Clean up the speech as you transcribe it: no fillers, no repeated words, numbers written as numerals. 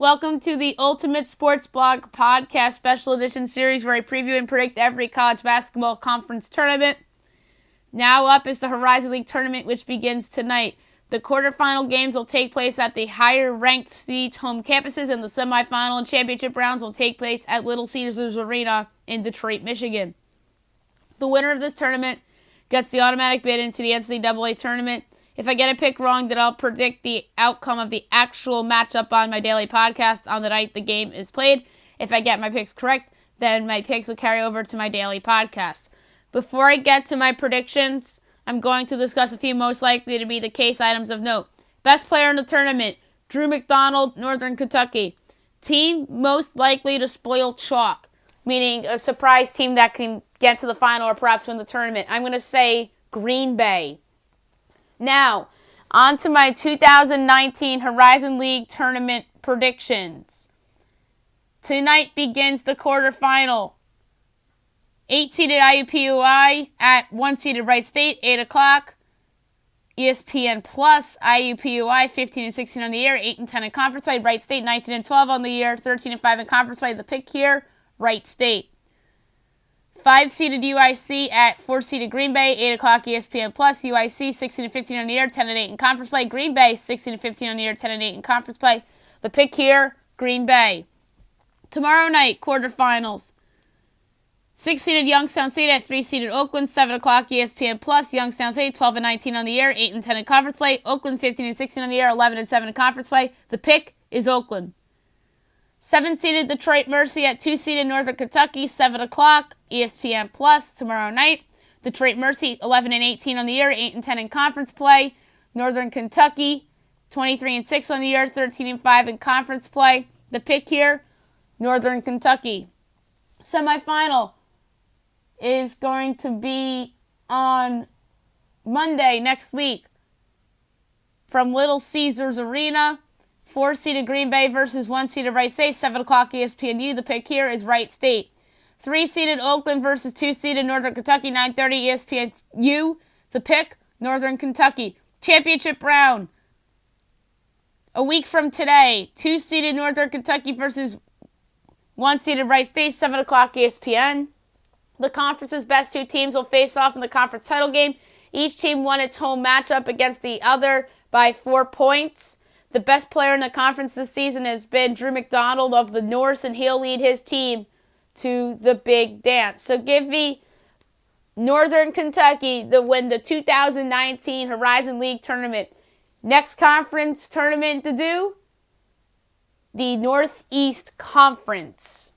Welcome to the Ultimate Sports Blog Podcast Special Edition series where I preview and predict every college basketball conference tournament. Now up is the Horizon League tournament, which begins tonight. The quarterfinal games will take place at the higher-ranked seeds' home campuses, and the semifinal and championship rounds will take place at Little Caesars Arena in Detroit, Michigan. The winner of this tournament gets the automatic bid into the NCAA tournament. If I get a pick wrong, then I'll predict the outcome of the actual matchup on my daily podcast on the night the game is played. If I get my picks correct, then my picks will carry over to my daily podcast. Before I get to my predictions, I'm going to discuss a few most likely to be the case items of note. Best player in the tournament, Drew McDonald, Northern Kentucky. Team most likely to spoil chalk, meaning a surprise team that can get to the final or perhaps win the tournament. I'm going to say Green Bay. Now, on to my 2019 Horizon League tournament predictions. Tonight begins the quarterfinal. 8-seeded IUPUI at 1-seeded Wright State, 8 o'clock. ESPN Plus, IUPUI, 15 and 16 on the year, 8 and 10 in conference play. Wright State, 19 and 12 on the year, 13 and 5 in conference play. The pick here, Wright State. 5-seeded UIC at 4-seeded Green Bay, 8 o'clock ESPN Plus. UIC, 16 and 15 on the year, 10 and 8 in conference play. Green Bay, 16 and 15 on the year, 10 and 8 in conference play. The pick here, Green Bay. Tomorrow night, quarterfinals. 6-seeded Youngstown State at 3-seeded Oakland, 7 o'clock ESPN Plus. Youngstown State, 12 and 19 on the year, 8 and 10 in conference play. Oakland, 15 and 16 on the year, 11 and 7 in conference play. The pick is Oakland. 7-seeded Detroit Mercy at 2-seeded Northern Kentucky, 7 o'clock, ESPN Plus, tomorrow night. Detroit Mercy, 11 and 18 on the year, 8 and 10 in conference play. Northern Kentucky, 23 and 6 on the year, 13 and 5 in conference play. The pick here, Northern Kentucky. Semifinal is going to be on Monday next week from Little Caesars Arena. 4-seeded Green Bay versus 1-seeded Wright State, 7 o'clock ESPNU. The pick here is Wright State. 3-seeded Oakland versus 2-seeded Northern Kentucky, 9:30 ESPNU. The pick, Northern Kentucky. Championship round. A week from today, 2-seeded Northern Kentucky versus 1-seeded Wright State, 7 o'clock ESPN. The conference's best two teams will face off in the conference title game. Each team won its home matchup against the other by 4 points. The best player in the conference this season has been Drew McDonald of the Norse, and he'll lead his team to the big dance. So give me Northern Kentucky to win the 2019 Horizon League tournament. Next conference tournament to do, the Northeast Conference.